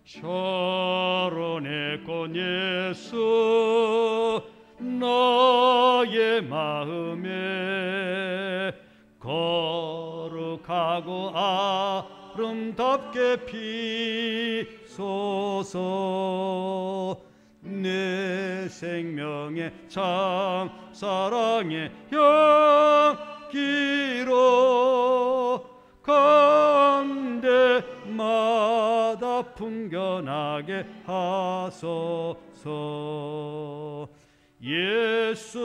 샤론의 꽃 예수 나의 마음에 거룩하고 아름답게 피소서. 내 생명의 참사랑의 향기로 간대마다 풍겨나게 하소서. 예수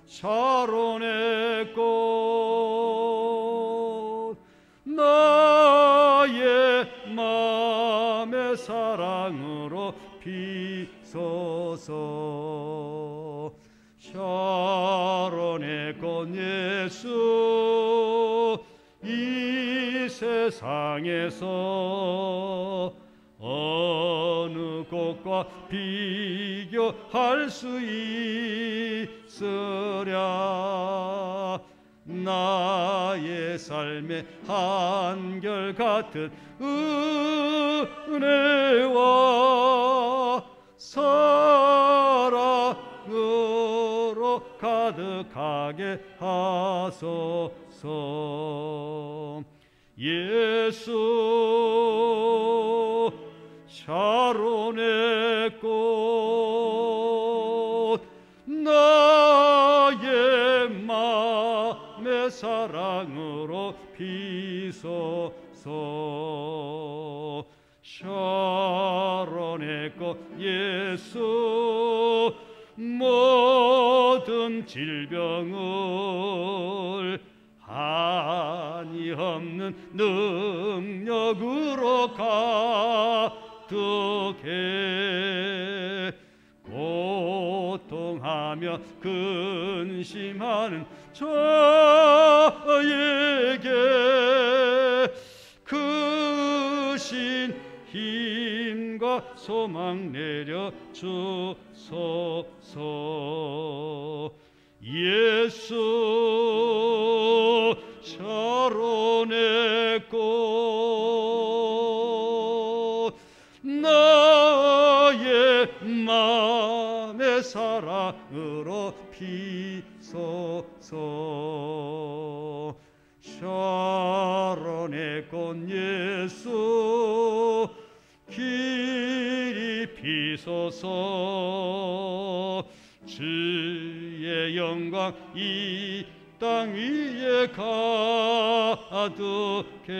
샤론의 꽃 나의 맘의 사랑으로 피소서. 샤론의 꽃 예수 이 세상에서 어느 곳과 비교할 수 있으랴. 나의 삶의 한결같은 은혜와 사랑으로 가득하게 하소서. 예수 샤론의 꽃 나의 맘의 사랑으로 피소서. 샤론의 꽃 예수 모든 질병을 한이 없는 능력으로 가득해 고통하며 근심하는 저에게 크신 힘과 소망 내려 주소서. 예수 샤론의 꽃 나의 맘의 사랑으로 피소서. 샤론의 꽃 예수 길이 피소서. 주의 영광 이 땅 위에 가득해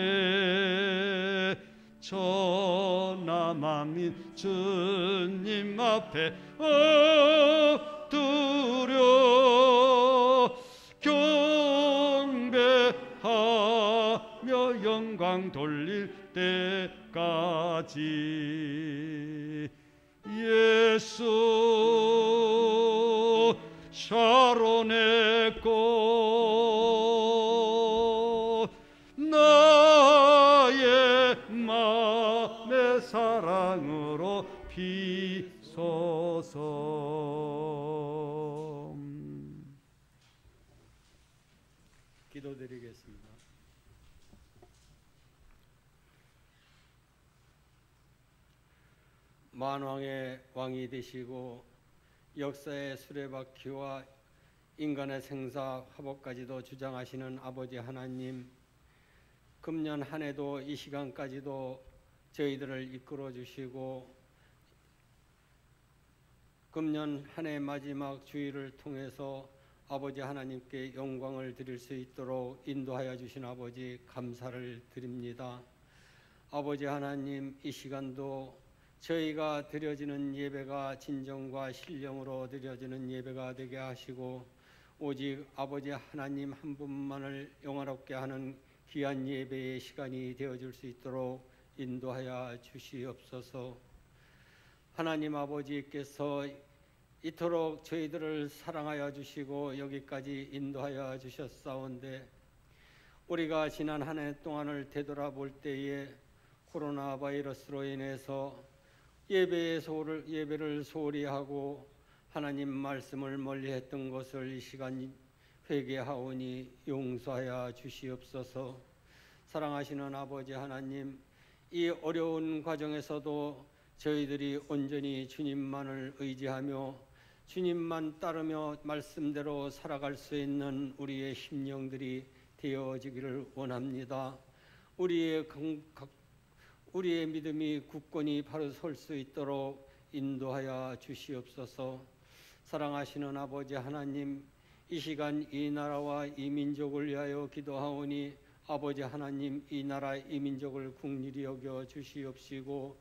천하 만민 주님 앞에 엎드려 경배하며 영광 돌릴 때까지. 예수 샤론의 꽃 나의 맘의 사랑으로 피소서. 기도드리겠습니다. 만왕의 왕이 되시고 역사의 수레바퀴와 인간의 생사 화복까지도 주장하시는 아버지 하나님, 금년 한 해도 이 시간까지도 저희들을 이끌어 주시고 금년 한 해 마지막 주일을 통해서 아버지 하나님께 영광을 드릴 수 있도록 인도하여 주신 아버지 감사를 드립니다. 아버지 하나님, 이 시간도 저희가 드려지는 예배가 진정과 신령으로 드려지는 예배가 되게 하시고 오직 아버지 하나님 한 분만을 영화롭게 하는 귀한 예배의 시간이 되어줄 수 있도록 인도하여 주시옵소서. 하나님 아버지께서 이토록 저희들을 사랑하여 주시고 여기까지 인도하여 주셨사온데 우리가 지난 한 해 동안을 되돌아볼 때에 코로나 바이러스로 인해서 예배를 소홀히 하고 하나님 말씀을 멀리했던 것을 이 시간 회개하오니 용서하여 주시옵소서. 사랑하시는 아버지 하나님, 이 어려운 과정에서도 저희들이 온전히 주님만을 의지하며 주님만 따르며 말씀대로 살아갈 수 있는 우리의 심령들이 되어지기를 원합니다. 우리의 믿음이 굳건히 바로 설 수 있도록 인도하여 주시옵소서. 사랑하시는 아버지 하나님, 이 시간 이 나라와 이 민족을 위하여 기도하오니 아버지 하나님, 이 나라 이 민족을 긍휼히 여겨 주시옵시고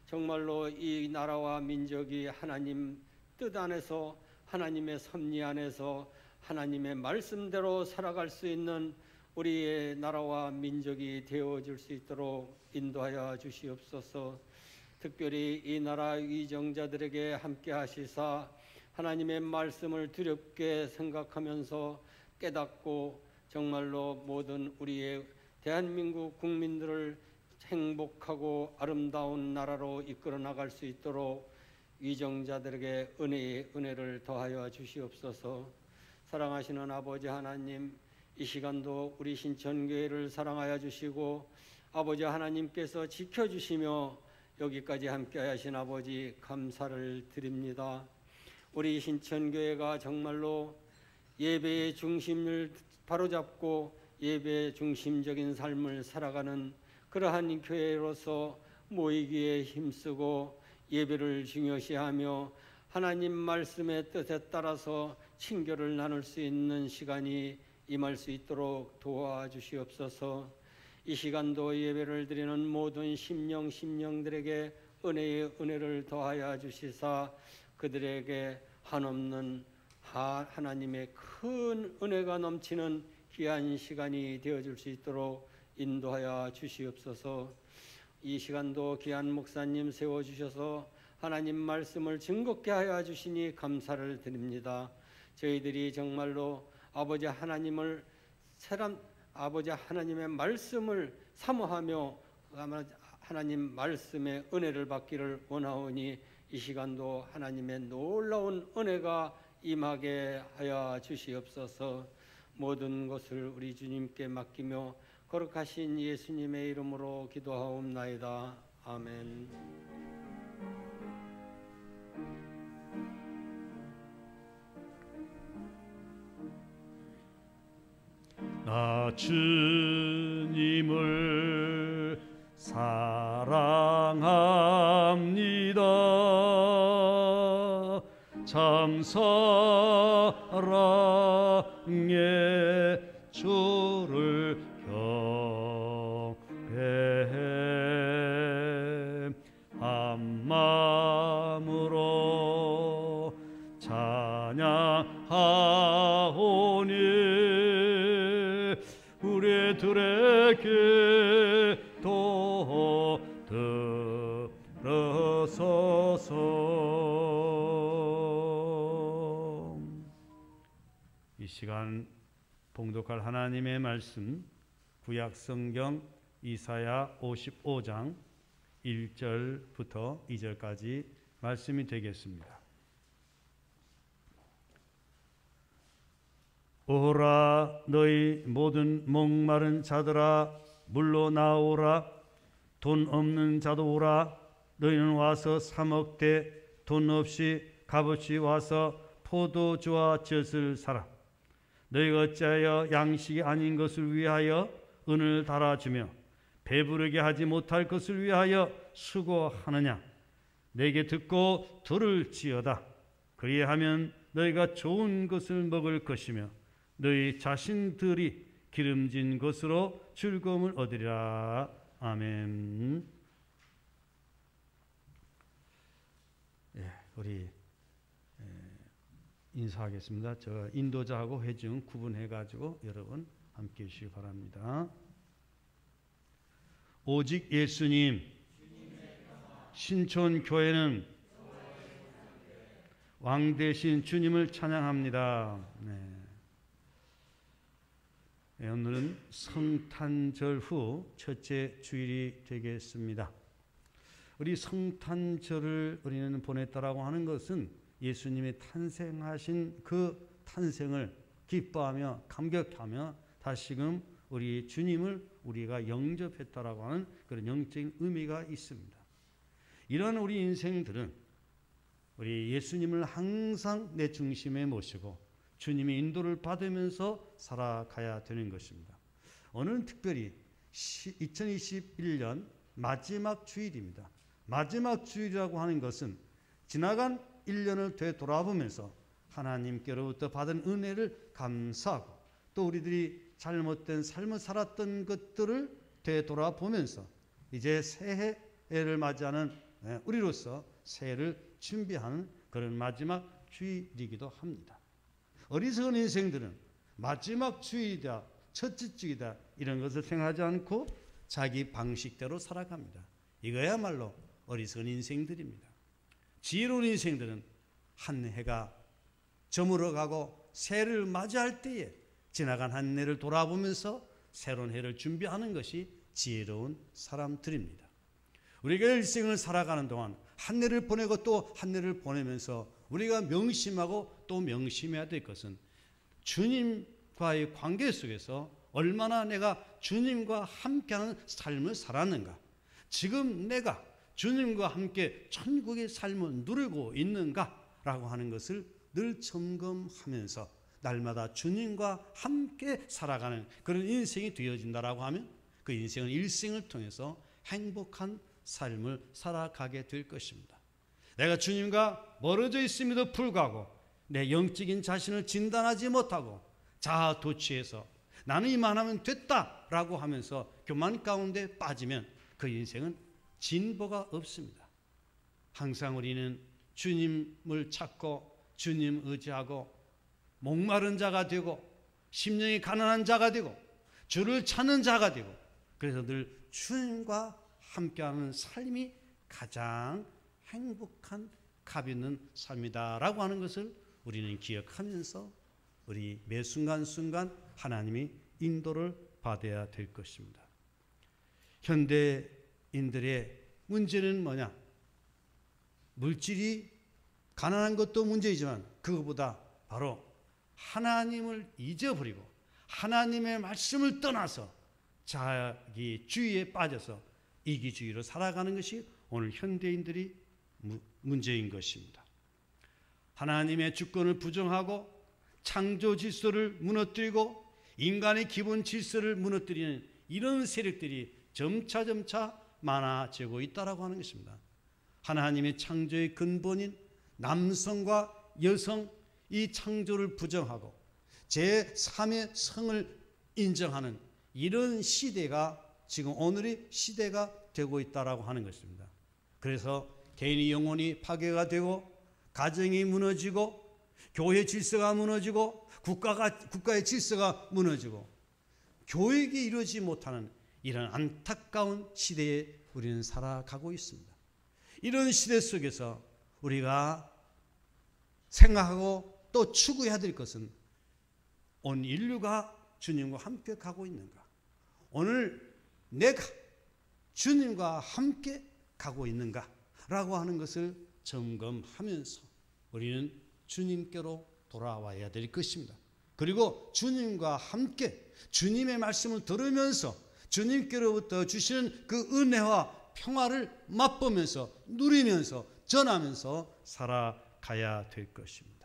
정말로 이 나라와 민족이 하나님 뜻 안에서 하나님의 섭리 안에서 하나님의 말씀대로 살아갈 수 있는 우리의 나라와 민족이 되어질 수 있도록 인도하여 주시옵소서. 특별히 이 나라 위정자들에게 함께 하시사 하나님의 말씀을 두렵게 생각하면서 깨닫고 정말로 모든 우리의 대한민국 국민들을 행복하고 아름다운 나라로 이끌어 나갈 수 있도록 위정자들에게 은혜를 더하여 주시옵소서. 사랑하시는 아버지 하나님, 이 시간도 우리 신천교회를 사랑하여 주시고 아버지 하나님께서 지켜주시며 여기까지 함께 하신 아버지 감사를 드립니다. 우리 신천교회가 정말로 예배의 중심을 바로잡고 예배 중심적인 삶을 살아가는 그러한 교회로서 모이기에 힘쓰고 예배를 중요시하며 하나님 말씀의 뜻에 따라서 친교를 나눌 수 있는 시간이 임할 수 있도록 도와주시옵소서. 이 시간도 예배를 드리는 모든 심령들에게 은혜의 은혜를 더하여 주시사 그들에게 한없는 하나님의 큰 은혜가 넘치는 귀한 시간이 되어줄 수 있도록 인도하여 주시옵소서. 이 시간도 귀한 목사님 세워주셔서 하나님 말씀을 즐겁게 하여 주시니 감사를 드립니다. 저희들이 정말로 아버지 하나님의 말씀을 사모하며 하나님 말씀의 은혜를 받기를 원하오니 이 시간도 하나님의 놀라운 은혜가 임하게 하여 주시옵소서. 모든 것을 우리 주님께 맡기며 거룩하신 예수님의 이름으로 기도하옵나이다. 아멘. 나 주님을 사랑합니다. 참 사랑의 주를 경배해 한 마음으로 찬양하오니 우리들에게 도 들어서서. 이 시간 봉독할 하나님의 말씀 구약성경 이사야 55장 1절부터 2절까지 말씀이 되겠습니다. 오라 너희 모든 목마른 자들아 물로 나오라. 돈 없는 자도 오라. 너희는 와서 사 먹되 돈 없이 값없이 와서 포도주와 젖을 사라. 너희가 어찌하여 양식이 아닌 것을 위하여 은을 달아주며 배부르게 하지 못할 것을 위하여 수고하느냐. 내게 듣고 들을지어다. 그리하면 너희가 좋은 것을 먹을 것이며 너희 자신들이 기름진 것으로 즐거움을 얻으리라. 아멘. 우리 인사하겠습니다. 저 인도자하고 회중 구분해가지고 여러분 함께 해주시기 바랍니다. 오직 예수님, 신촌교회는 왕 대신 주님을 찬양합니다. 오늘은 성탄절 후 첫째 주일이 되겠습니다. 우리 성탄절을 우리는 보냈다라고 하는 것은 예수님이 탄생하신 그 탄생을 기뻐하며 감격하며 다시금 우리 주님을 우리가 영접했다라고 하는 그런 영적인 의미가 있습니다. 이런 우리 인생들은 우리 예수님을 항상 내 중심에 모시고 주님의 인도를 받으면서 살아가야 되는 것입니다. 오늘은 특별히 2021년 마지막 주일입니다. 마지막 주일이라고 하는 것은 지나간 1년을 되돌아보면서 하나님께로부터 받은 은혜를 감사하고 또 우리들이 잘못된 삶을 살았던 것들을 되돌아보면서 이제 새해를 맞이하는 우리로서 새해를 준비하는 그런 마지막 주일이기도 합니다. 어리석은 인생들은 마지막 주일이다, 첫째 주이다 이런 것을 생각하지 않고 자기 방식대로 살아갑니다. 이거야말로 어리석은 인생들입니다. 지혜로운 인생들은 한 해가 저물어가고 새해를 맞이할 때에 지나간 한 해를 돌아보면서 새로운 해를 준비하는 것이 지혜로운 사람들입니다. 우리가 일생을 살아가는 동안 한 해를 보내고 또 한 해를 보내면서 우리가 명심하고 또 명심해야 될 것은 주님과의 관계 속에서 얼마나 내가 주님과 함께하는 삶을 살았는가, 지금 내가 주님과 함께 천국의 삶을 누리고 있는가라고 하는 것을 늘 점검하면서 날마다 주님과 함께 살아가는 그런 인생이 되어진다라고 하면 그 인생은 일생을 통해서 행복한 삶을 살아가게 될 것입니다. 내가 주님과 멀어져 있음에도 불구하고 내 영적인 자신을 진단하지 못하고 자아도취해서 나는 이만하면 됐다라고 하면서 교만 가운데 빠지면 그 인생은 진보가 없습니다. 항상 우리는 주님을 찾고 주님 의지하고 목마른 자가 되고 심령이 가난한 자가 되고 주를 찾는 자가 되고 그래서 늘 주님과 함께하는 삶이 가장 행복한 값 있는 삶이다라고 하는 것을 우리는 기억하면서 우리 매 순간순간 하나님이 인도를 받아야 될 것입니다. 현대인들의 문제는 뭐냐? 물질이 가난한 것도 문제이지만 그것보다 바로 하나님을 잊어버리고 하나님의 말씀을 떠나서 자기 주의에 빠져서 이기주의로 살아가는 것이 오늘 현대인들이 문제인 것입니다. 하나님의 주권을 부정하고 창조 질서를 무너뜨리고 인간의 기본 질서를 무너뜨리는 이런 세력들이 점차 많아지고 있다라고 하는 것입니다. 하나님의 창조의 근본인 남성과 여성 이 창조를 부정하고 제3의 성을 인정하는 이런 시대가 지금 오늘의 시대가 되고 있다라고 하는 것입니다. 그래서 개인의 영혼이 파괴가 되고 가정이 무너지고 교회 질서가 무너지고 국가의 질서가 무너지고 교육이 이루어지지 못하는 이런 안타까운 시대에 우리는 살아가고 있습니다. 이런 시대 속에서 우리가 생각하고 또 추구해야 될 것은 온 인류가 주님과 함께 가고 있는가? 오늘 내가 주님과 함께 가고 있는가? 라고 하는 것을 점검하면서 우리는 주님께로 돌아와야 될 것입니다. 그리고 주님과 함께 주님의 말씀을 들으면서 주님께로부터 주시는 그 은혜와 평화를 맛보면서 누리면서 전하면서 살아가야 될 것입니다.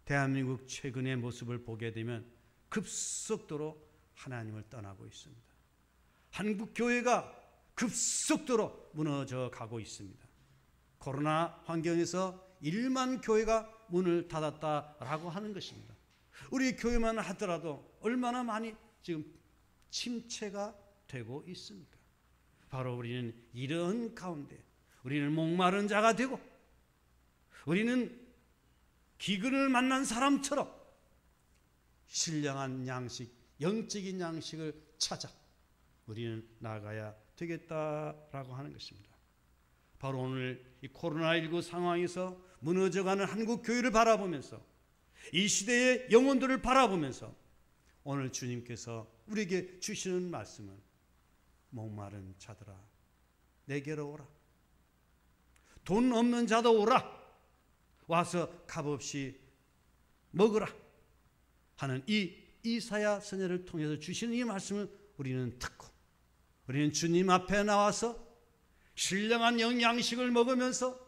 대한민국 최근의 모습을 보게 되면 급속도로 하나님을 떠나고 있습니다. 한국 교회가 급속도로 무너져 가고 있습니다. 코로나 환경에서 1만 교회가 문을 닫았다라고 하는 것입니다. 우리 교회만 하더라도 얼마나 많이 지금 침체가 되고 있습니까? 바로 우리는 이런 가운데 우리는 목마른 자가 되고 우리는 기근을 만난 사람처럼 신령한 양식, 영적인 양식을 찾아 우리는 나가야 되겠다라고 하는 것입니다. 바로 오늘 이 코로나19 상황에서 무너져가는 한국 교회를 바라보면서 이 시대의 영혼들을 바라보면서 오늘 주님께서 우리에게 주시는 말씀은 목마른 자들아 내게로 오라. 돈 없는 자도 오라. 와서 값없이 먹으라 하는 이 이사야 선지자를 통해서 주시는 이 말씀을 우리는 듣고 우리는 주님 앞에 나와서 신령한 영양식을 먹으면서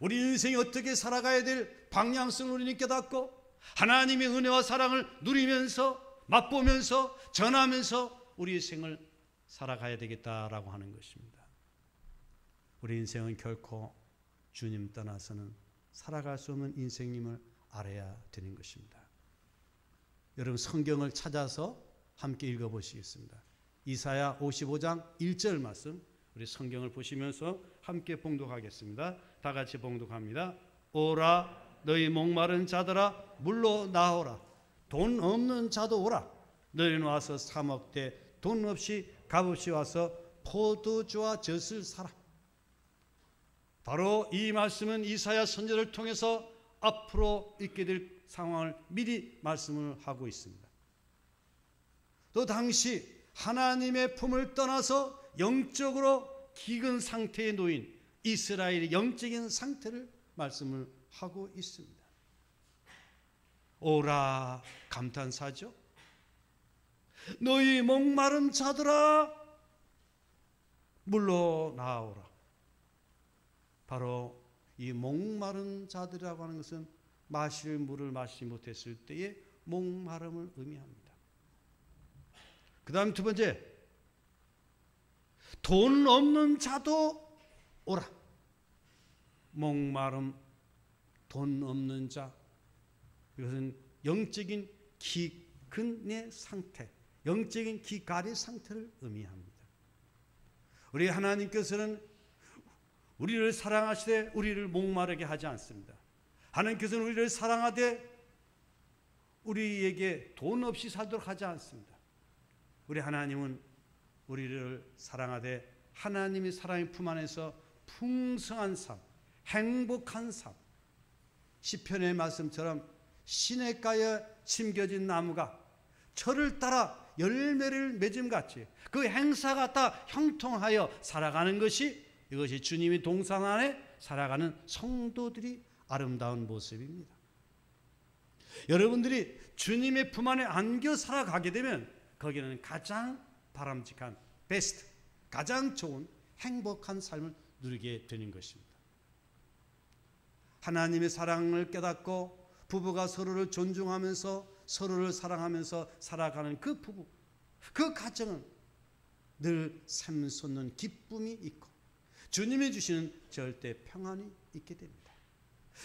우리 인생이 어떻게 살아가야 될 방향성을 우리는 깨닫고 하나님의 은혜와 사랑을 누리면서 맛보면서 전하면서 우리의 생을 살아가야 되겠다라고 하는 것입니다. 우리 인생은 결코 주님 떠나서는 살아갈 수 없는 인생임을 알아야 되는 것입니다. 여러분 성경을 찾아서 함께 읽어보시겠습니다. 이사야 55장 1절 말씀 우리 성경을 보시면서 함께 봉독하겠습니다. 다 같이 봉독합니다. 오라 너희 목마른 자들아 물로 나오라. 돈 없는 자도 오라. 너희는 와서 사 먹되 돈 없이 값없이 와서 포도주와 젖을 사라. 바로 이 말씀은 이사야 선지자를 통해서 앞으로 있게 될 상황을 미리 말씀을 하고 있습니다. 또 당시 하나님의 품을 떠나서 영적으로 기근 상태에 놓인 이스라엘의 영적인 상태를 말씀을 하고 있습니다. 오라 감탄사죠. 너희 목마른 자들아 물로 나오라. 바로 이 목마른 자들이라고 하는 것은 마실 물을 마시지 못했을 때의 목마름을 의미합니다. 그 다음 두 번째, 돈 없는 자도 오라. 목마름, 돈 없는 자, 이것은 영적인 기근의 상태, 영적인 기갈의 상태를 의미합니다. 우리 하나님께서는 우리를 사랑하시되 우리를 목마르게 하지 않습니다. 하나님께서는 우리를 사랑하되 우리에게 돈 없이 살도록 하지 않습니다. 우리 하나님은 우리를 사랑하되 하나님의 사랑의 품 안에서 풍성한 삶, 행복한 삶, 시편의 말씀처럼 시냇가에 심겨진 나무가 철을 따라 열매를 맺음같이 그 행사가 다 형통하여 살아가는 것이 이것이 주님의 동산 안에 살아가는 성도들이 아름다운 모습입니다. 여러분들이 주님의 품 안에 안겨 살아가게 되면 거기는 가장 바람직한 베스트, 가장 좋은 행복한 삶을 누리게 되는 것입니다. 하나님의 사랑을 깨닫고 부부가 서로를 존중하면서 서로를 사랑하면서 살아가는 그 부부, 그 가정은 늘 샘솟는 기쁨이 있고 주님이 주시는 절대 평안이 있게 됩니다.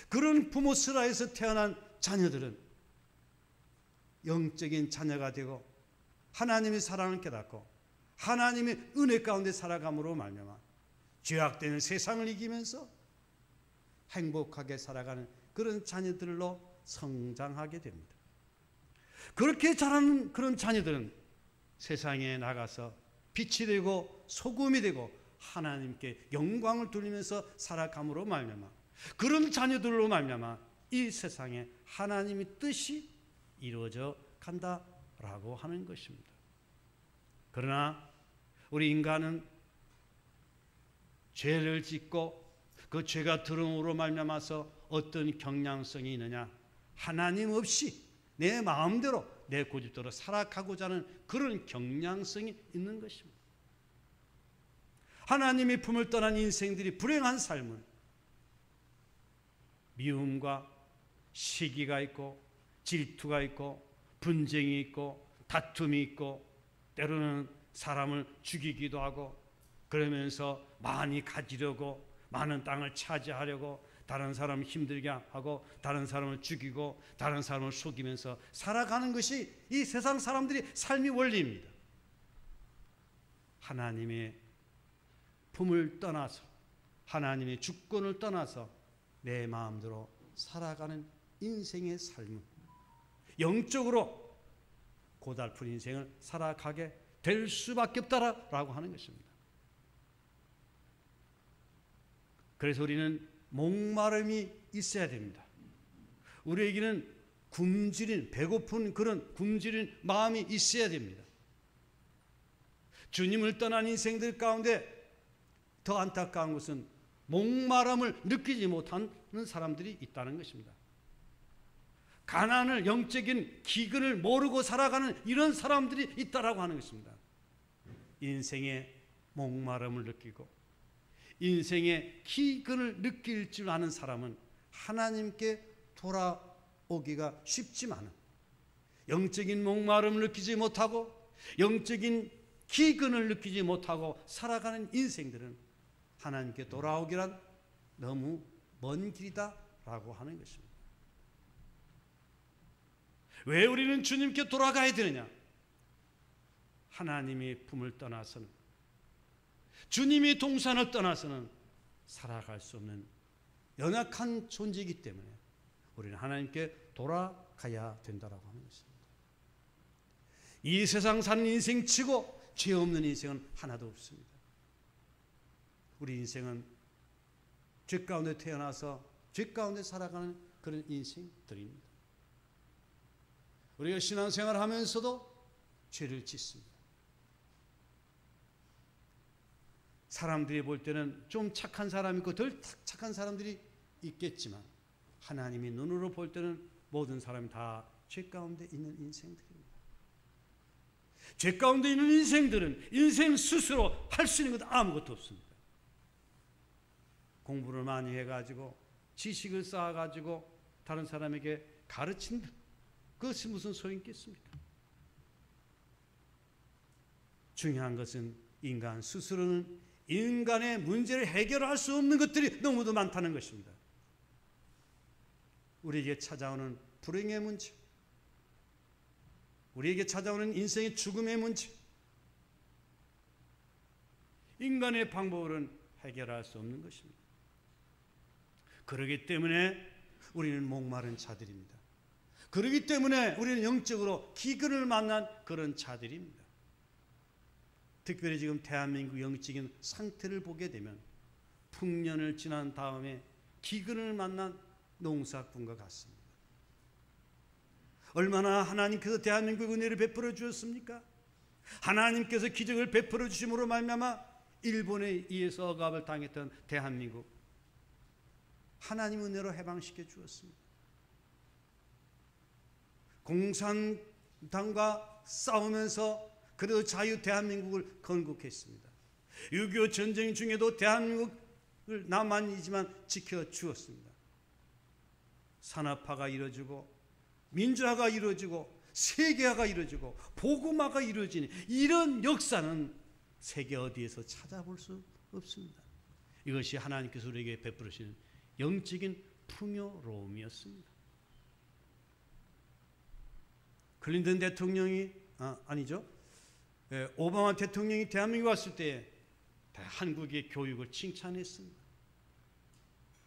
그런 부모 슬하에서 태어난 자녀들은 영적인 자녀가 되고 하나님의 사랑을 깨닫고 하나님의 은혜 가운데 살아감으로 말미암아 죄악되는 세상을 이기면서 행복하게 살아가는 그런 자녀들로 성장하게 됩니다. 그렇게 자라는 그런 자녀들은 세상에 나가서 빛이 되고 소금이 되고 하나님께 영광을 돌리면서 살아감으로 말미암아 그런 자녀들로 말미암아 이 세상에 하나님의 뜻이 이루어져 간다라고 하는 것입니다. 그러나 우리 인간은 죄를 짓고 그 죄가 들어옴으로 말미암아서 어떤 경향성이 있느냐, 하나님 없이 내 마음대로 내 고집대로 살아가고자 하는 그런 경향성이 있는 것입니다. 하나님의 품을 떠난 인생들이 불행한 삶은 미움과 시기가 있고 질투가 있고 분쟁이 있고 다툼이 있고 때로는 사람을 죽이기도 하고 그러면서 많이 가지려고 많은 땅을 차지하려고 다른 사람을 힘들게 하고 다른 사람을 죽이고 다른 사람을 속이면서 살아가는 것이 이 세상 사람들이 삶의 원리입니다. 하나님의 품을 떠나서 하나님의 주권을 떠나서 내 마음대로 살아가는 인생의 삶은 영적으로 고달픈 인생을 살아가게 될 수밖에 없다라고 하는 것입니다. 그래서 우리는 목마름이 있어야 됩니다. 우리에게는 굶주린 배고픈 그런 굶주린 마음이 있어야 됩니다. 주님을 떠난 인생들 가운데 더 안타까운 것은 목마름을 느끼지 못하는 사람들이 있다는 것입니다. 가난을, 영적인 기근을 모르고 살아가는 이런 사람들이 있다라고 하는 것입니다. 인생의 목마름을 느끼고 인생의 기근을 느낄 줄 아는 사람은 하나님께 돌아오기가 쉽지만은, 영적인 목마름을 느끼지 못하고 영적인 기근을 느끼지 못하고 살아가는 인생들은 하나님께 돌아오기란 너무 먼 길이다라고 하는 것입니다. 왜 우리는 주님께 돌아가야 되느냐? 하나님의 품을 떠나서는, 주님의 동산을 떠나서는 살아갈 수 없는 연약한 존재이기 때문에 우리는 하나님께 돌아가야 된다라고 하는 것입니다. 이 세상 사는 인생 치고 죄 없는 인생은 하나도 없습니다. 우리 인생은 죄 가운데 태어나서 죄 가운데 살아가는 그런 인생들입니다. 우리가 신앙생활을 하면서도 죄를 짓습니다. 사람들이 볼 때는 좀 착한 사람이 있고 덜 착한 사람들이 있겠지만 하나님이 눈으로 볼 때는 모든 사람이 다 죄 가운데 있는 인생들입니다. 죄 가운데 있는 인생들은 인생 스스로 할 수 있는 것 아무것도 없습니다. 공부를 많이 해가지고 지식을 쌓아가지고 다른 사람에게 가르친다, 그것이 무슨 소용이 있겠습니까? 중요한 것은 인간 스스로는 인간의 문제를 해결할 수 없는 것들이 너무도 많다는 것입니다. 우리에게 찾아오는 불행의 문제, 우리에게 찾아오는 인생의 죽음의 문제, 인간의 방법으로는 해결할 수 없는 것입니다. 그렇기 때문에 우리는 목마른 자들입니다. 그렇기 때문에 우리는 영적으로 기근을 만난 그런 자들입니다. 특별히 지금 대한민국 영적인 상태를 보게 되면 풍년을 지난 다음에 기근을 만난 농사꾼과 같습니다. 얼마나 하나님께서 대한민국 은혜를 베풀어 주셨습니까? 하나님께서 기적을 베풀어 주심으로 말미암아 일본에 의해서 억압을 당했던 대한민국, 하나님 은혜로 해방시켜 주었습니다. 공산당과 싸우면서 그래도 자유 대한민국을 건국했습니다. 6.25 전쟁 중에도 대한민국을 남한이지만 지켜주었습니다. 산업화가 이루어지고 민주화가 이루어지고 세계화가 이루어지고 복음화가 이루어지는 이런 역사는 세계 어디에서 찾아볼 수 없습니다. 이것이 하나님께서 우리에게 베푸시는 영적인 풍요로움이었습니다. 클린턴 대통령이 오바마 대통령이 대한민국에 왔을 때 한국의 교육을 칭찬했습니다.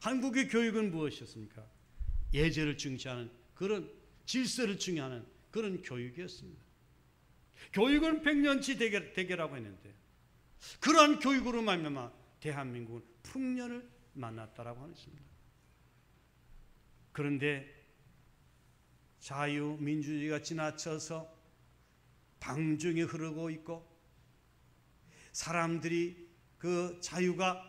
한국의 교육은 무엇이었습니까? 예절을 중시하는 그런 질서를 중요하는 그런 교육이었습니다. 교육은 100년치 대계라고 했는데 그러한 교육으로 말미암아 대한민국은 풍년을 만났다라고 하는 것입니다. 그런데 자유민주주의가 지나쳐서 방종이 흐르고 있고 사람들이 그 자유가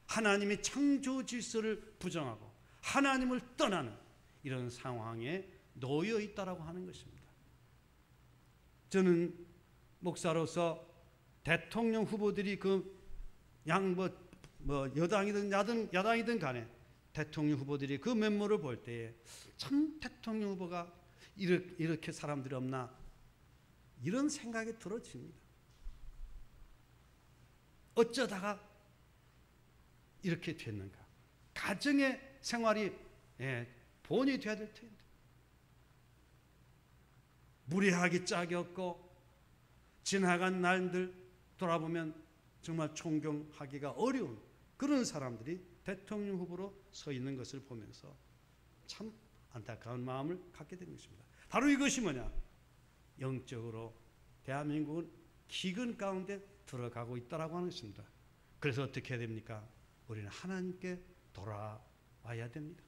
하나님의 창조 질서를 부정하고 하나님을 떠나는 이런 상황에 놓여 있다라고 하는 것입니다. 저는 목사로서 대통령 후보들이 여당이든 야당이든 간에 대통령 후보들이 그 면모를 볼 때에 참 대통령 후보가 이렇게 사람들이 없나 이런 생각이 들어집니다. 어쩌다가 이렇게 됐는가? 가정의 생활이 본이 돼야 될 텐데 무례하기 짝이 없고 지나간 날들 돌아보면 정말 존경하기가 어려운 그런 사람들이 대통령 후보로 서 있는 것을 보면서 참 안타까운 마음을 갖게 된 것입니다. 바로 이것이 뭐냐? 영적으로 대한민국은 기근 가운데 들어가고 있다라고 하는 것입니다. 그래서 어떻게 해야 됩니까? 우리는 하나님께 돌아와야 됩니다.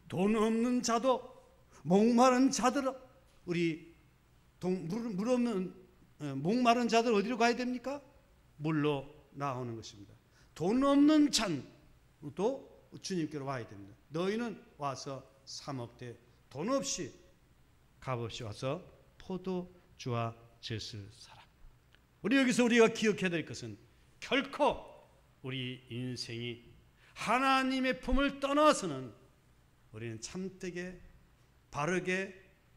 돈 없는 자도 목마른 자들, 물 없는 목마른 자들 어디로 가야 됩니까? 물로 나오는 것입니다. 돈 없는 자도 주님께로 와야 됩니다. 너희는 와서 사 먹되 돈 없이 값없이 와서 포도주와 젖을 사라. 우리 여기서 우리가 기억해야 될 것은 결코 우리 인생이 하나님의 품을 떠나서는 우리는 참되게 바르게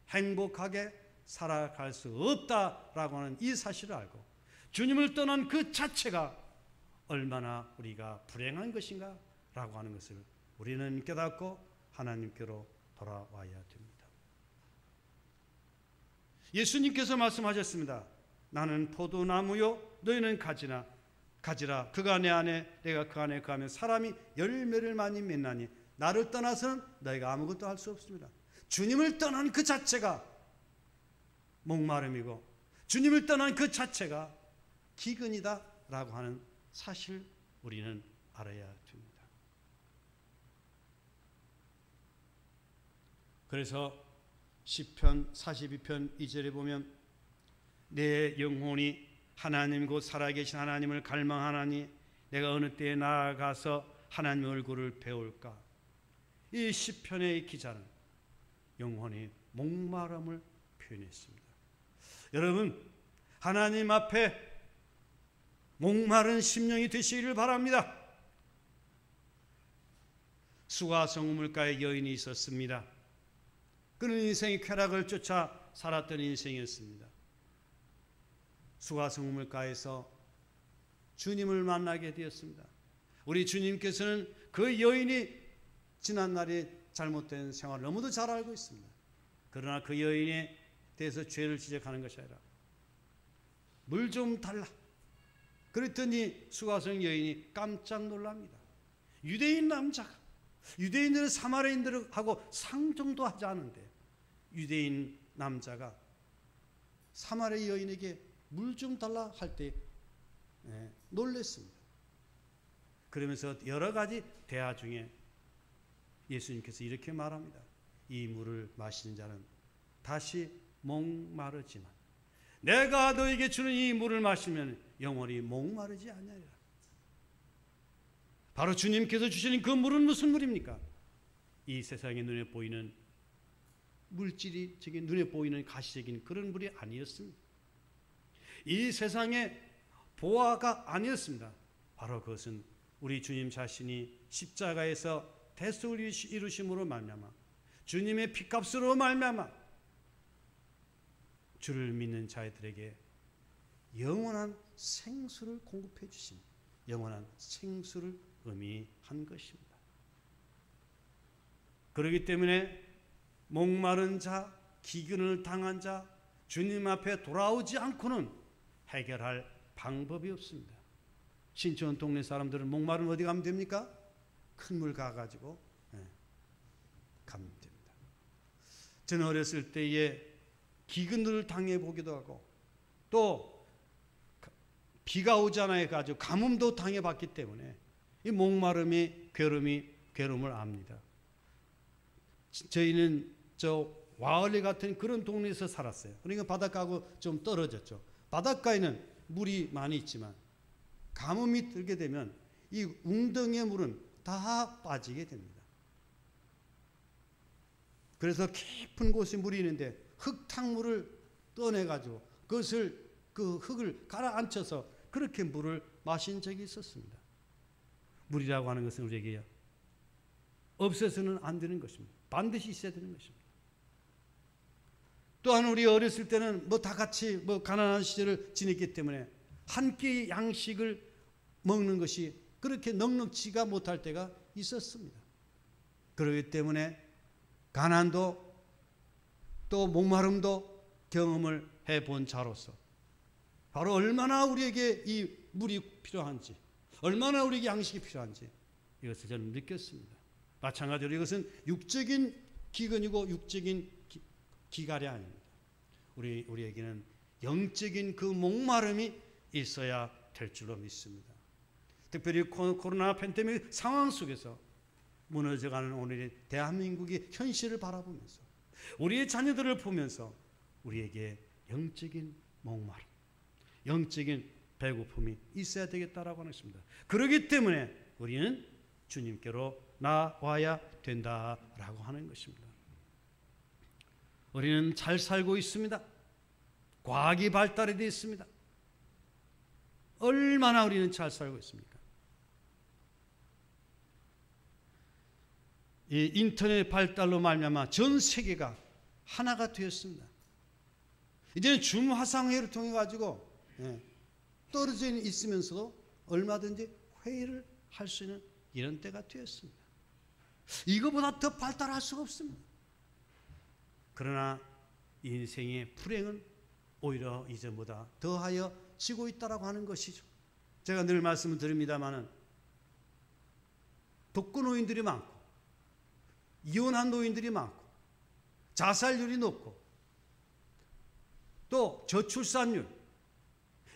행복하게 살아갈 수 없다라고 하는 이 사실을 알고 주님을 떠난 그 자체가 얼마나 우리가 불행한 것인가 라고 하는 것을 우리는 깨닫고 하나님께로 돌아와야 됩니다. 예수님께서 말씀하셨습니다. 나는 포도나무요 너희는 가지라. 그가 내 안에 내가 그 안에 거하면 사람이 열매를 많이 맺나니 나를 떠나서는 너희가 아무것도 할 수 없습니다. 주님을 떠난 그 자체가 목마름이고 주님을 떠난 그 자체가 기근이다 라고 하는 사실 우리는 알아야 됩니다. 그래서 시편 42편 2절에 보면 내 영혼이 하나님 곧 살아계신 하나님을 갈망하나니 내가 어느 때에 나아가서 하나님의 얼굴을 배울까. 이 시편의 기자는 영혼이 목마름을 표현했습니다. 여러분 하나님 앞에 목마른 심령이 되시기를 바랍니다. 수가성 우물가에 여인이 있었습니다. 그는 인생의 쾌락을 쫓아 살았던 인생이었습니다. 수가성 우물가에서 주님을 만나게 되었습니다. 우리 주님께서는 그 여인이 지난날의 잘못된 생활을 너무도 잘 알고 있습니다. 그러나 그 여인에 대해서 죄를 지적하는 것이 아니라 물 좀 달라. 그랬더니 수가성 여인이 깜짝 놀랍니다. 유대인 남자가 유대인들은 사마리아인들하고 상종도 하지 않은데 유대인 남자가 사마리아 여인에게 물 좀 달라 할 때 놀랐습니다. 그러면서 여러 가지 대화 중에 예수님께서 이렇게 말합니다. 이 물을 마시는 자는 다시 목마르지만 내가 너에게 주는 이 물을 마시면 영원히 목마르지 아니하리라. 바로 주님께서 주시는 그 물은 무슨 물입니까? 이 세상에 눈에 보이는 물질적인 눈에 보이는 가시적인 그런 물이 아니었습니다. 이 세상의 보화가 아니었습니다. 바로 그것은 우리 주님 자신이 십자가에서 대속을 이루심으로 말미암아 주님의 피값으로 말미암아 주를 믿는 자들에게 영원한 생수를 공급해 주신 영원한 생수를 의미한 것입니다. 그렇기 때문에 목마른 자, 기근을 당한 자, 주님 앞에 돌아오지 않고는 해결할 방법이 없습니다. 신촌 동네 사람들은 목마르면 어디 가면 됩니까? 큰 물 가가지고 가면 됩니다. 저는 어렸을 때에 기근을 당해보기도 하고 또 비가 오잖아요. 가지고 가뭄도 당해봤기 때문에 이 목마름이 괴로움을 압니다. 저희는 저 와을리 같은 그런 동네에서 살았어요. 그러니까 바닷가하고 좀 떨어졌죠. 바닷가에는 물이 많이 있지만 가뭄이 들게 되면 이 웅덩이의 물은 다 빠지게 됩니다. 그래서 깊은 곳에 물이 있는데 흙탕물을 떠내가지고 그것을 그 흙을 가라앉혀서 그렇게 물을 마신 적이 있었습니다. 물이라고 하는 것은 우리에게 없어서는 안 되는 것입니다. 반드시 있어야 되는 것입니다. 또한 우리 어렸을 때는 다 같이 가난한 시절을 지냈기 때문에 한 끼 양식을 먹는 것이 그렇게 넉넉지가 못할 때가 있었습니다. 그렇기 때문에 가난도 또 목마름도 경험을 해본 자로서 바로 얼마나 우리에게 이 물이 필요한지 얼마나 우리에게 양식이 필요한지 이것을 저는 느꼈습니다. 마찬가지로 이것은 육적인 기근이고 육적인 기갈이 아닙니다. 우리에게는 영적인 그 목마름이 있어야 될 줄로 믿습니다. 특별히 코로나 팬데믹 상황 속에서 무너져가는 오늘의 대한민국의 현실을 바라보면서 우리의 자녀들을 보면서 우리에게 영적인 목마름, 영적인 배고픔이 있어야 되겠다라고 하는 것입니다. 그렇기 때문에 우리는 주님께로 나와야 된다라고 하는 것입니다. 우리는 잘 살고 있습니다. 과학이 발달이 되어 있습니다. 얼마나 우리는 잘 살고 있습니까? 이 인터넷 발달로 말미암아 전 세계가 하나가 되었습니다. 이제는 줌 화상회의를 통해 가지고 떨어져 있으면서도 얼마든지 회의를 할 수 있는 이런 때가 되었습니다. 이거보다 더 발달할 수가 없습니다. 그러나 인생의 불행은 오히려 이전보다 더하여 지고 있다라고 하는 것이죠. 제가 늘 말씀을 드립니다마는 독거 노인들이 많고 이혼한 노인들이 많고 자살률이 높고 또 저출산율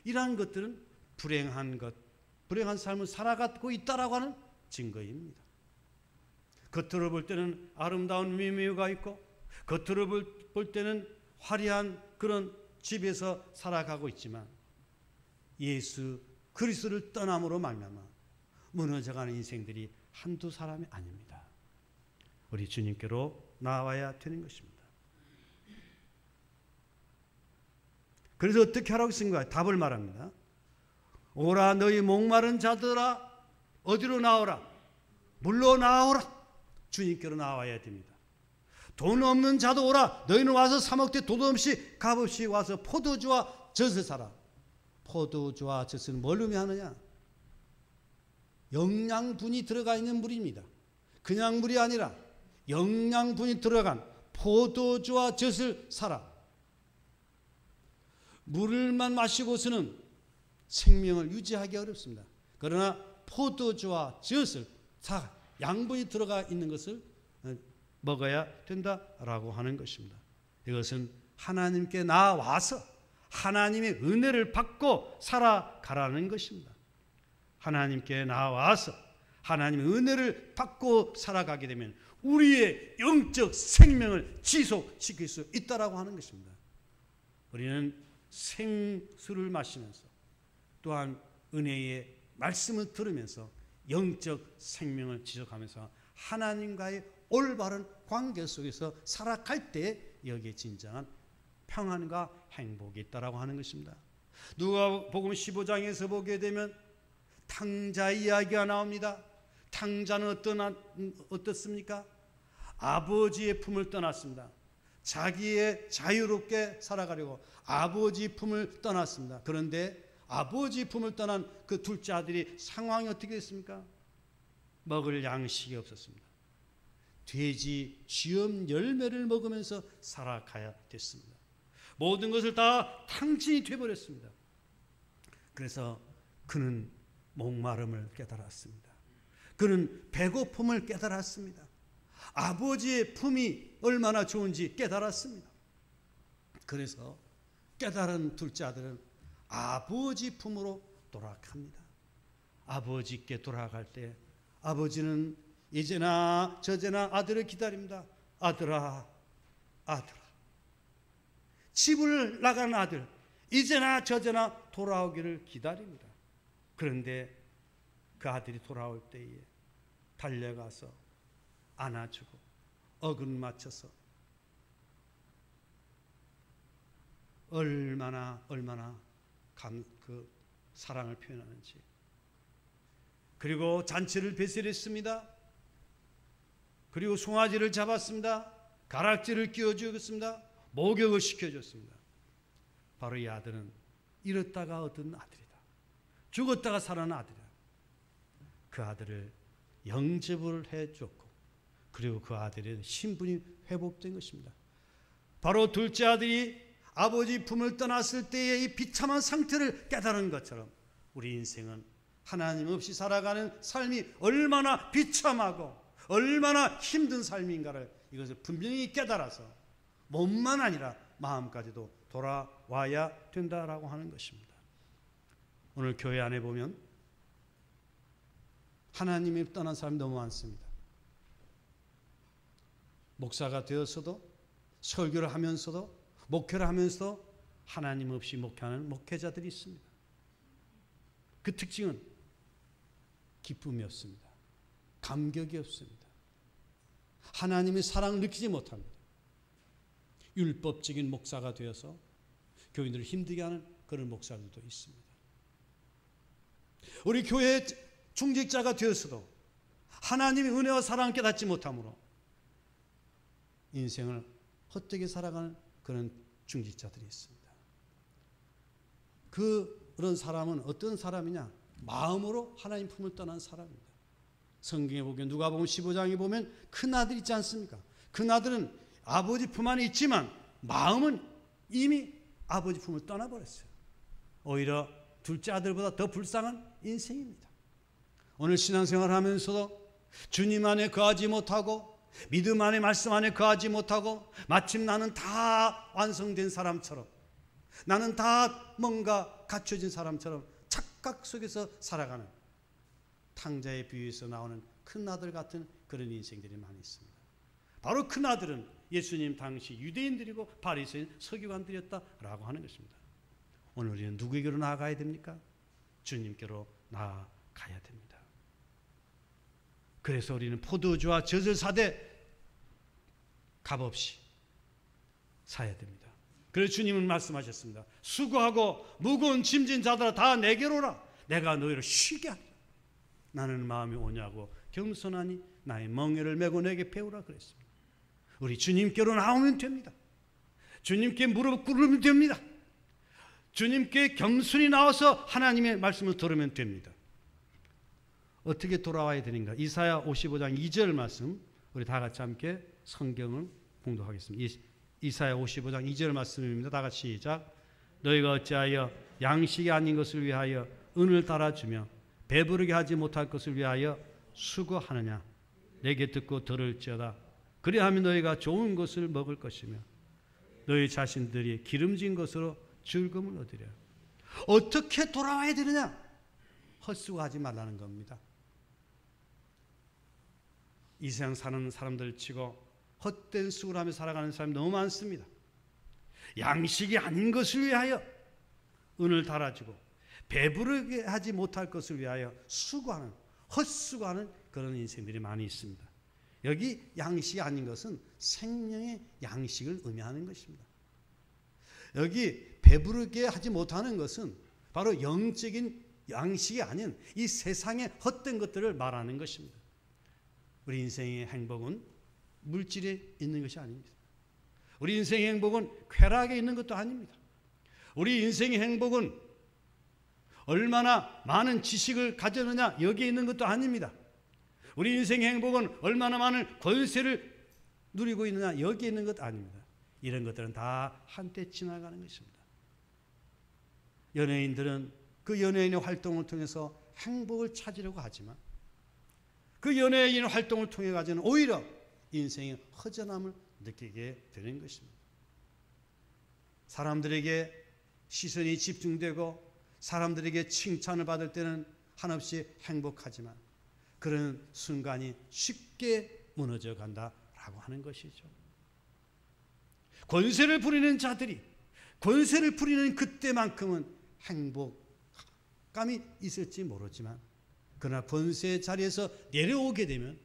이러한 것들은 불행한 삶을 살아가고 있다라고 하는 증거입니다. 겉으로 볼 때는 아름다운 미묘가 있고 겉으로 볼 때는 화려한 그런 집에서 살아가고 있지만 예수 그리스도를 떠남으로 말미암아 무너져가는 인생들이 한두 사람이 아닙니다. 우리 주님께로 나와야 되는 것입니다. 그래서 어떻게 하라고 쓴 거야? 답을 말합니다. 오라 너희 목마른 자들아 어디로 나오라? 물로 나오라. 주님께로 나와야 됩니다. 돈 없는 자도 오라. 너희는 와서 사 먹되 돈 없이 값없이 와서 포도주와 젖을 사라. 포도주와 젖은 뭘 의미하느냐? 영양분이 들어가 있는 물입니다. 그냥 물이 아니라 영양분이 들어간 포도주와 젖을 사라. 물만 마시고서는 생명을 유지하기 어렵습니다. 그러나 포도주와 젖을 양분이 들어가 있는 것을 먹어야 된다라고 하는 것입니다. 이것은 하나님께 나와서 하나님의 은혜를 받고 살아가라는 것입니다. 하나님께 나와서 하나님의 은혜를 받고 살아가게 되면 우리의 영적 생명을 지속시킬 수 있다라고 하는 것입니다. 우리는 생수를 마시면서 또한 은혜의 말씀을 들으면서 영적 생명을 지속하면서 하나님과의 올바른 관계 속에서 살아갈 때 여기에 진정한 평안과 행복이 있다라고 하는 것입니다. 누가복음 15장에서 보게 되면 탕자 이야기가 나옵니다. 탕자는 어떻습니까? 아버지의 품을 떠났습니다. 자기의 자유롭게 살아가려고 아버지 품을 떠났습니다. 그런데 아버지 품을 떠난 그 둘째 아들이 상황이 어떻게 됐습니까? 먹을 양식이 없었습니다. 돼지 쥐염 열매를 먹으면서 살아가야 됐습니다. 모든 것을 다 탕진이 되어버렸습니다. 그래서 그는 목마름을 깨달았습니다. 그는 배고픔을 깨달았습니다. 아버지의 품이 얼마나 좋은지 깨달았습니다. 그래서 깨달은 둘째 아들은 아버지 품으로 돌아갑니다. 아버지께 돌아갈 때 아버지는 이제나 저제나 아들을 기다립니다. 아들아, 아들아. 집을 나간 아들 이제나 저제나 돌아오기를 기다립니다. 그런데 그 아들이 돌아올 때에 달려가서 안아주고 어근 맞춰서 얼마나 그 사랑을 표현하는지. 그리고 잔치를 베풀었습니다. 그리고 송아지를 잡았습니다. 가락지를 끼워주었습니다. 목욕을 시켜줬습니다. 바로 이 아들은 잃었다가 얻은 아들이다. 죽었다가 살아난 아들이다. 그 아들을 영접을 해줬고 그리고 그 아들의 신분이 회복된 것입니다. 바로 둘째 아들이 아버지 품을 떠났을 때의 이 비참한 상태를 깨달은 것처럼 우리 인생은 하나님 없이 살아가는 삶이 얼마나 비참하고 얼마나 힘든 삶인가를 이것을 분명히 깨달아서 몸만 아니라 마음까지도 돌아와야 된다라고 하는 것입니다. 오늘 교회 안에 보면 하나님이 떠난 사람이 너무 많습니다. 목사가 되어서도 설교를 하면서도 목회를 하면서 하나님 없이 목회하는 목회자들이 있습니다. 그 특징은 기쁨이 없습니다. 감격이 없습니다. 하나님의 사랑을 느끼지 못합니다. 율법적인 목사가 되어서 교인들을 힘들게 하는 그런 목사들도 있습니다. 우리 교회 중직자가 되어서도 하나님의 은혜와 사랑을 깨닫지 못함으로 인생을 헛되게 살아가는 그런 중직자들이 있습니다. 그런 사람은 어떤 사람이냐? 마음으로 하나님 품을 떠난 사람입니다. 성경에 보면 누가복음 15장에 보면 큰아들 있지 않습니까? 큰아들은 아버지 품 안에 있지만 마음은 이미 아버지 품을 떠나버렸어요. 오히려 둘째 아들보다 더 불쌍한 인생입니다. 오늘 신앙생활을 하면서도 주님 안에 거하지 못하고 믿음 안에 말씀 안에 거하지 못하고 마침 나는 다 완성된 사람처럼 나는 다 뭔가 갖춰진 사람처럼 착각 속에서 살아가는 탕자의 비유에서 나오는 큰아들 같은 그런 인생들이 많이 있습니다. 바로 큰아들은 예수님 당시 유대인들이고 바리새인 서기관들이었다라고 하는 것입니다. 오늘 우리는 누구에게로 나아가야 됩니까? 주님께로 나아가야 됩니다. 그래서 우리는 포도주와 젖을 사되 값없이 사야 됩니다. 그래서 주님은 말씀하셨습니다. 수고하고 무거운 짐진 자들아 다 내게로 오라. 내가 너희를 쉬게 하리라. 나는 마음이 오냐고 겸손하니 나의 멍에를 메고 내게 배우라 그랬습니다. 우리 주님께로 나오면 됩니다. 주님께 무릎 꿇으면 됩니다. 주님께 겸손히 나와서 하나님의 말씀을 들으면 됩니다. 어떻게 돌아와야 되는가? 이사야 55장 2절 말씀 우리 다 같이 함께 성경을 봉독하겠습니다. 이사야 55장 2절 말씀입니다. 다 같이 시작. 너희가 어찌하여 양식이 아닌 것을 위하여 은을 따라주며 배부르게 하지 못할 것을 위하여 수고하느냐? 내게 듣고 들을지어다. 그리하면 너희가 좋은 것을 먹을 것이며 너희 자신들이 기름진 것으로 즐거움을 얻으려. 어떻게 돌아와야 되느냐? 헛수고하지 말라는 겁니다. 이 세상 사는 사람들 치고 헛된 수고를 하며 살아가는 사람이 너무 많습니다. 양식이 아닌 것을 위하여 은을 달아주고 배부르게 하지 못할 것을 위하여 수고하는 헛수고하는 그런 인생들이 많이 있습니다. 여기 양식이 아닌 것은 생명의 양식을 의미하는 것입니다. 여기 배부르게 하지 못하는 것은 바로 영적인 양식이 아닌 이 세상의 헛된 것들을 말하는 것입니다. 우리 인생의 행복은 물질에 있는 것이 아닙니다. 우리 인생의 행복은 쾌락에 있는 것도 아닙니다. 우리 인생의 행복은 얼마나 많은 지식을 가졌느냐 여기에 있는 것도 아닙니다. 우리 인생의 행복은 얼마나 많은 권세를 누리고 있느냐 여기에 있는 것 아닙니다. 이런 것들은 다 한때 지나가는 것입니다. 연예인들은 그 연예인의 활동을 통해서 행복을 찾으려고 하지만 그 연예인의 활동을 통해 가지고는 오히려 인생의 허전함을 느끼게 되는 것입니다. 사람들에게 시선이 집중되고 사람들에게 칭찬을 받을 때는 한없이 행복하지만 그런 순간이 쉽게 무너져 간다라고 하는 것이죠. 권세를 부리는 자들이 권세를 부리는 그때만큼은 행복감이 있을지 모르지만 그러나 권세의 자리에서 내려오게 되면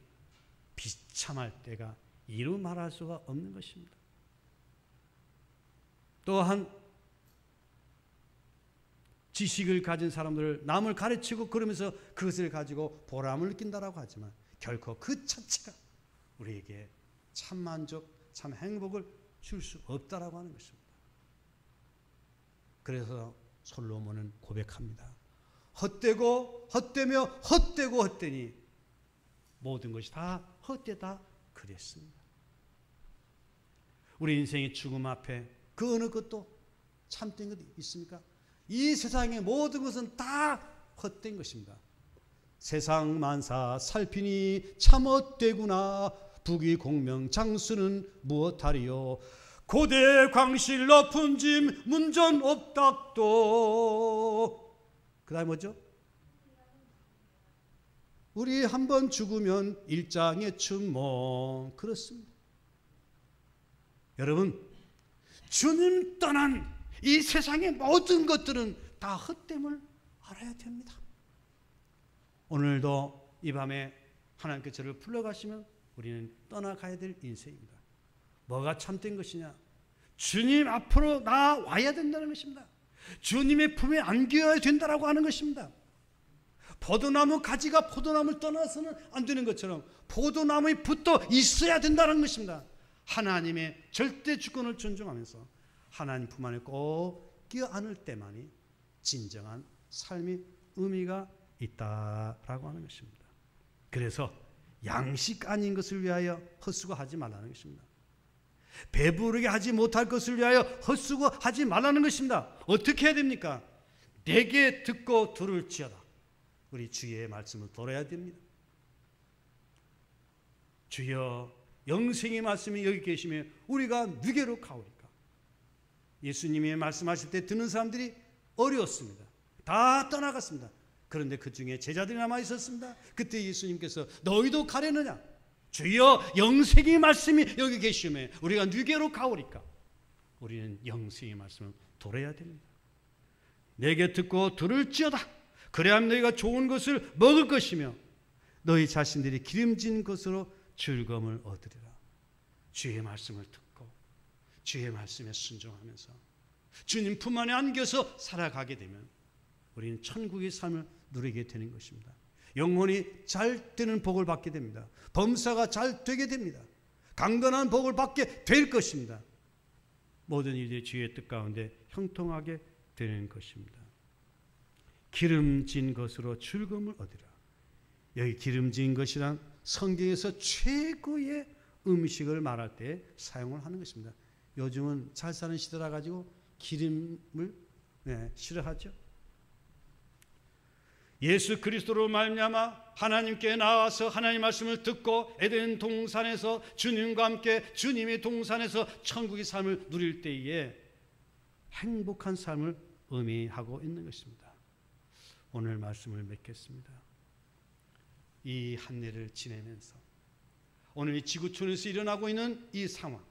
비참할 때가 이루 말할 수가 없는 것입니다. 또한 지식을 가진 사람들을 남을 가르치고 그러면서 그것을 가지고 보람을 느낀다라고 하지만 결코 그 자체가 우리에게 참 만족, 참 행복을 줄 수 없다라고 하는 것입니다. 그래서 솔로몬은 고백합니다. 헛되고 헛되며 헛되고 헛되니 모든 것이 다 헛되다 그랬습니다. 우리 인생의 죽음 앞에 그 어느 것도 참된 것이 있습니까? 이 세상의 모든 것은 다 헛된 것입니다. 세상 만사 살피니 참 헛되구나. 부귀공명 장수는 무엇하리요. 고대 광실 높은 짐 문전 없닥도. 그 다음에 뭐죠? 우리 한번 죽으면 일장의 춘몽. 그렇습니다. 여러분 주님 떠난 이 세상의 모든 것들은 다 헛됨을 알아야 됩니다. 오늘도 이 밤에 하나님께 저를 불러가시면 우리는 떠나가야 될 인생입니다. 뭐가 참된 것이냐? 주님 앞으로 나와야 된다는 것입니다. 주님의 품에 안겨야 된다라고 하는 것입니다. 포도나무 가지가 포도나무를 떠나서는 안 되는 것처럼 포도나무에 붙어 있어야 된다는 것입니다. 하나님의 절대 주권을 존중하면서 하나님 품 안에 꼭 끼어안을 때만이 진정한 삶의 의미가 있다라고 하는 것입니다. 그래서 양식 아닌 것을 위하여 헛수고하지 말라는 것입니다. 배부르게 하지 못할 것을 위하여 헛수고하지 말라는 것입니다. 어떻게 해야 됩니까? 내게 듣고 들을지어다. 우리 주의 말씀을 들어야 됩니다. 주여 영생의 말씀이 여기 계시면 우리가 누게로 가오리까? 예수님이 말씀하실 때 듣는 사람들이 어려웠습니다. 다 떠나갔습니다. 그런데 그 중에 제자들이 남아 있었습니다. 그때 예수님께서 너희도 가려느냐? 주여 영생의 말씀이 여기 계시면 우리가 누게로 가오리까? 우리는 영생의 말씀을 들어야 됩니다. 내게 듣고 들을지어다. 그래야만 너희가 좋은 것을 먹을 것이며 너희 자신들이 기름진 것으로 즐거움을 얻으리라. 주의 말씀을 듣고 주의 말씀에 순종하면서 주님 품 안에 안겨서 살아가게 되면 우리는 천국의 삶을 누리게 되는 것입니다. 영혼이 잘 되는 복을 받게 됩니다. 범사가 잘 되게 됩니다. 강건한 복을 받게 될 것입니다. 모든 일이 주의 뜻 가운데 형통하게 되는 것입니다. 기름진 것으로 즐거움을 얻으라. 여기 기름진 것이란 성경에서 최고의 음식을 말할 때 사용을 하는 것입니다. 요즘은 잘 사는 시대라 가지고 기름을 싫어하죠. 예수 그리스도로 말미암아 하나님께 나와서 하나님 말씀을 듣고 에덴 동산에서 주님과 함께 주님의 동산에서 천국의 삶을 누릴 때에 행복한 삶을 의미하고 있는 것입니다. 오늘 말씀을 맺겠습니다. 이 한 해를 지내면서 오늘 이 지구촌에서 일어나고 있는 이 상황,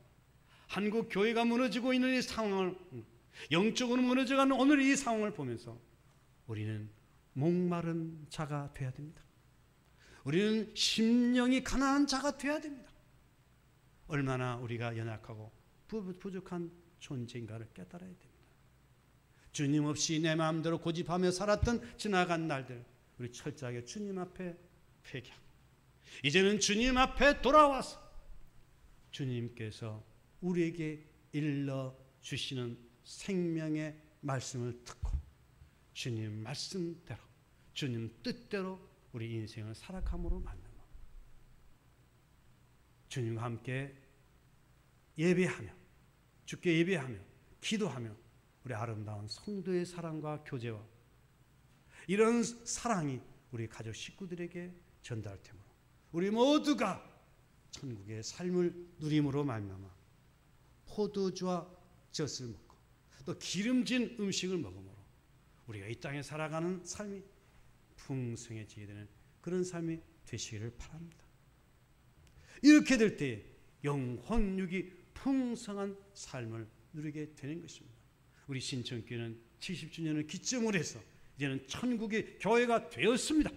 한국 교회가 무너지고 있는 이 상황을, 영적으로 무너져가는 오늘 이 상황을 보면서 우리는 목마른 자가 되어야 됩니다. 우리는 심령이 가난한 자가 되어야 됩니다. 얼마나 우리가 연약하고 부족한 존재인가를 깨달아야 됩니다. 주님 없이 내 마음대로 고집하며 살았던 지나간 날들 우리 철저하게 주님 앞에 회개하고 이제는 주님 앞에 돌아와서 주님께서 우리에게 일러주시는 생명의 말씀을 듣고 주님 말씀대로 주님 뜻대로 우리 인생을 살아감으로 만나고 주님과 함께 예배하며 주께 예배하며 기도하며 우리 아름다운 성도의 사랑과 교제와 이런 사랑이 우리 가족 식구들에게 전달되므로 우리 모두가 천국의 삶을 누림으로 말미암아 포도주와 젖을 먹고 또 기름진 음식을 먹음으로 우리가 이 땅에 살아가는 삶이 풍성해지게 되는 그런 삶이 되시기를 바랍니다. 이렇게 될 때 영혼육이 풍성한 삶을 누리게 되는 것입니다. 우리 신천교회는 70주년을 기점으로 해서 이제는 천국의 교회가 되었습니다.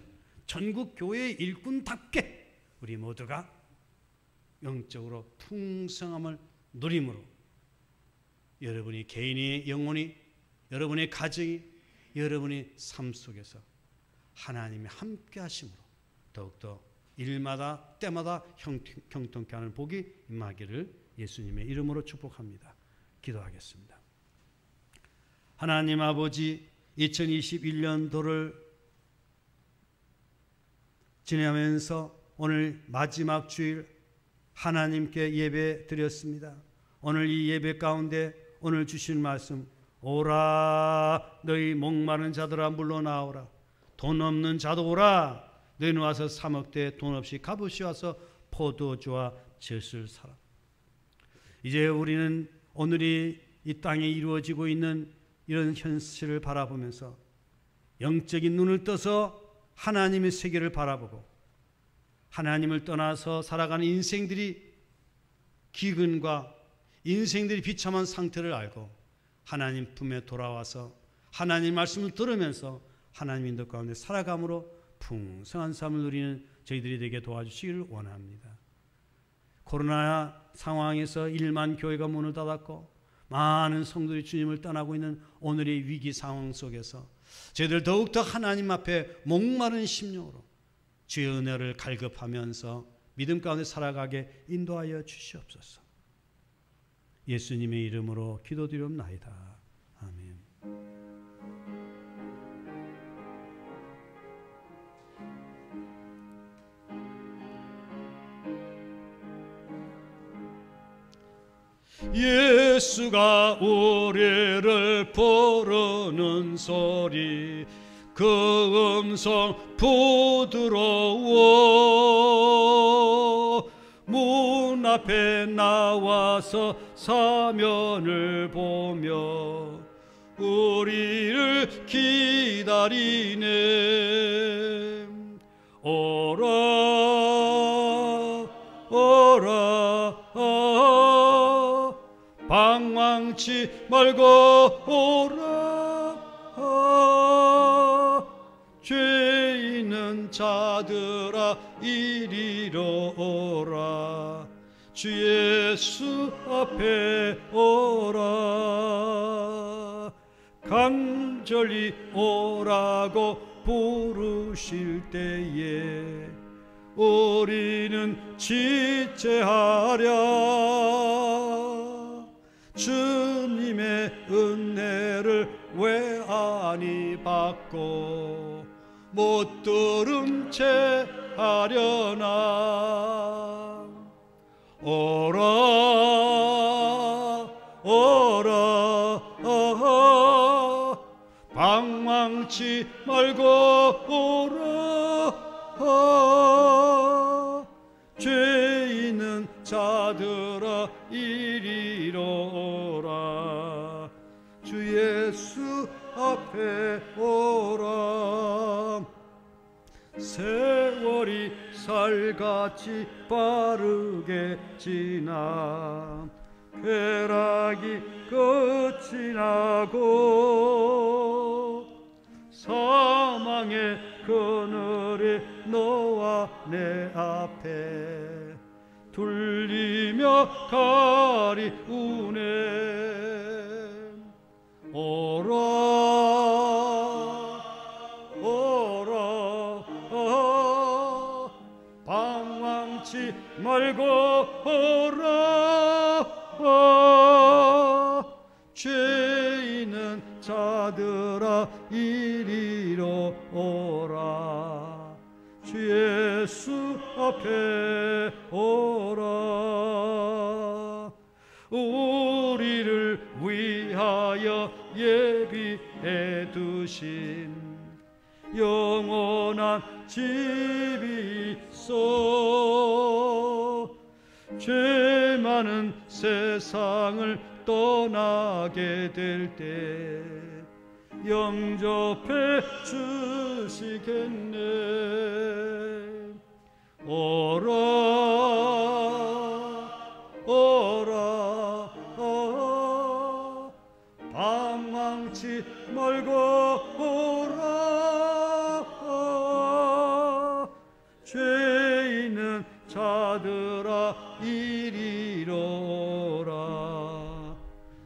전국 교회의 일꾼답게 우리 모두가 영적으로 풍성함을 누림으로 여러분이 개인의 영혼이 여러분의 가정이 여러분의 삶 속에서 하나님이 함께 하심으로 더욱더 일마다 때마다 형통케 하는 복이 임하기를 예수님의 이름으로 축복합니다. 기도하겠습니다. 하나님 아버지 2021년도를 지내면서 오늘 마지막 주일 하나님께 예배 드렸습니다. 오늘 이 예배 가운데 오늘 주신 말씀 오라 너희 목마른 자들아 물러나오라 돈 없는 자도 오라 너희는 와서 사 먹되 돈 없이 값없이 와서 포도주와 젖을 사라. 이제 우리는 오늘이 이 땅에 이루어지고 있는 이런 현실을 바라보면서 영적인 눈을 떠서 하나님의 세계를 바라보고 하나님을 떠나서 살아가는 인생들이 기근과 인생들이 비참한 상태를 알고 하나님 품에 돌아와서 하나님 말씀을 들으면서 하나님 인도 가운데 살아감으로 풍성한 삶을 누리는 저희들이 되게 도와주시기를 원합니다. 코로나 상황에서 1만 교회가 문을 닫았고 많은 성도들이 주님을 떠나고 있는 오늘의 위기 상황 속에서 저희들 더욱더 하나님 앞에 목마른 심령으로 주의 은혜를 갈급하면서 믿음 가운데 살아가게 인도하여 주시옵소서. 예수님의 이름으로 기도드리옵나이다. 아멘. 예수가 우리를 부르는 소리 그 음성 부드러워 문 앞에 나와서 사면을 보며 우리를 기다리네. 오라 오라 방황치 말고 오라 죄 있는 자들아 이리로 오라 주 예수 앞에 오라 간절히 오라고 부르실 때에 우리는 지체하랴. 주님의 은혜를 왜 아니 받고 못 들은 채 하려나. 오라 오라 방황치 말고 오라 죄 있는 자들아 이리로 오라 주 예수 앞에 오라. 세월이 살같이 빠르게 지나 쾌락이 끝이 나고 사망의 그늘이 너와 내 앞에 둘리며 가리우네. 오라 오라 방황치 말고 오라 죄 있는 자들아 이리로 오라 주 예수 앞에 오라. 우리를 위하여 예비해 두신 영원한 집이 있어 죄 많은 세상을 떠나게 될 때 영접해 주시겠네. 오라 오라 방황치 말고 오라 죄 있는 자들아 이리로 오라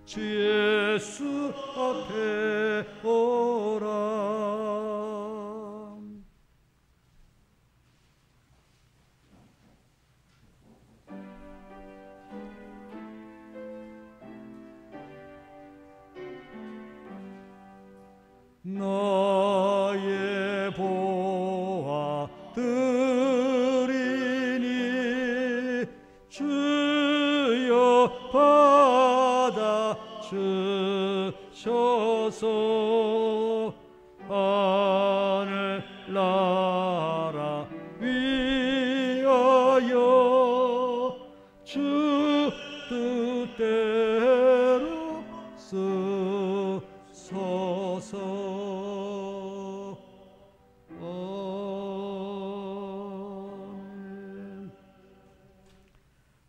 주 예수 앞에 오라. 너의 보아 드리니 주여 받아 주셔서 하늘 나라 위하여 주 뜻대로 쓰소서.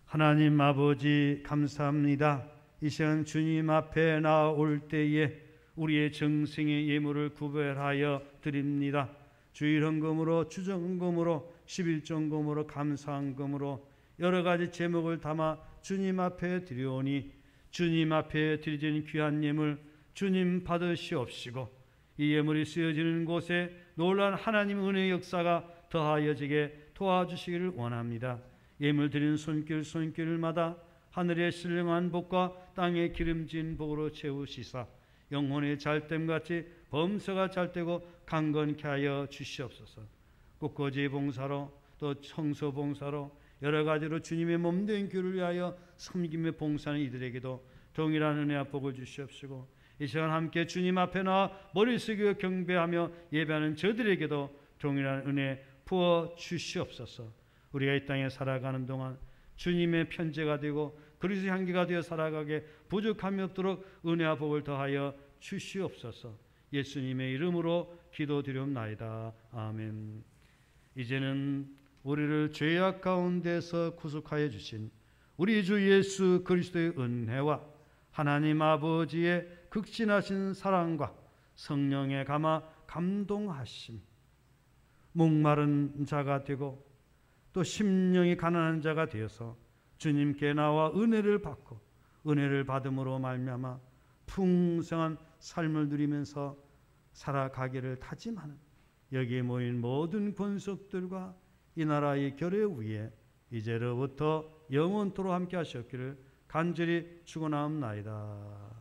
하나님 아버지 감사합니다. 이 시간 주님 앞에 나올 때에 우리의 정성의 예물을 구별하여 드립니다. 주일 헌금으로, 주정금으로, 11종금으로, 감사헌금으로 여러 가지 제목을 담아 주님 앞에 드려오니 주님 앞에 드려진 귀한 예물 주님 받으시옵시고 이 예물이 쓰여지는 곳에 놀라운 하나님 은혜의 역사가 더하여지게 도와주시기를 원합니다. 예물 드리는 손길마다 하늘의 신령한 복과 땅의 기름진 복으로 채우시사 영혼의 잘됨같이 범사가 잘되고 강건케 하여 주시옵소서. 꽃꽂이 봉사로 또 청소 봉사로 여러 가지로 주님의 몸된 교회를 위하여 섬김에 봉사하는 이들에게도 동일한 은혜와 복을 주시옵시고 이 시간 함께 주님 앞에 나와 머리 숙여 경배하며 예배하는 저들에게도 동일한 은혜 부어 주시옵소서. 우리가 이 땅에 살아가는 동안 주님의 편제가 되고 그리스도의 향기가 되어 살아가게 부족함이 없도록 은혜와 복을 더하여 주시옵소서. 예수님의 이름으로 기도드리옵나이다. 아멘. 이제는 우리를 죄악 가운데서 구속하여 주신 우리 주 예수 그리스도의 은혜와 하나님 아버지의 극진하신 사랑과 성령의 감동하심, 목마른 자가 되고 또 심령이 가난한 자가 되어서 주님께 나와 은혜를 받고 은혜를 받음으로 말미암아 풍성한 삶을 누리면서 살아가기를 다짐하는 여기에 모인 모든 권속들과 이 나라의 결의 위에 이제로부터 영원토록 함께 하셨기를 간절히 축원하옵나이다.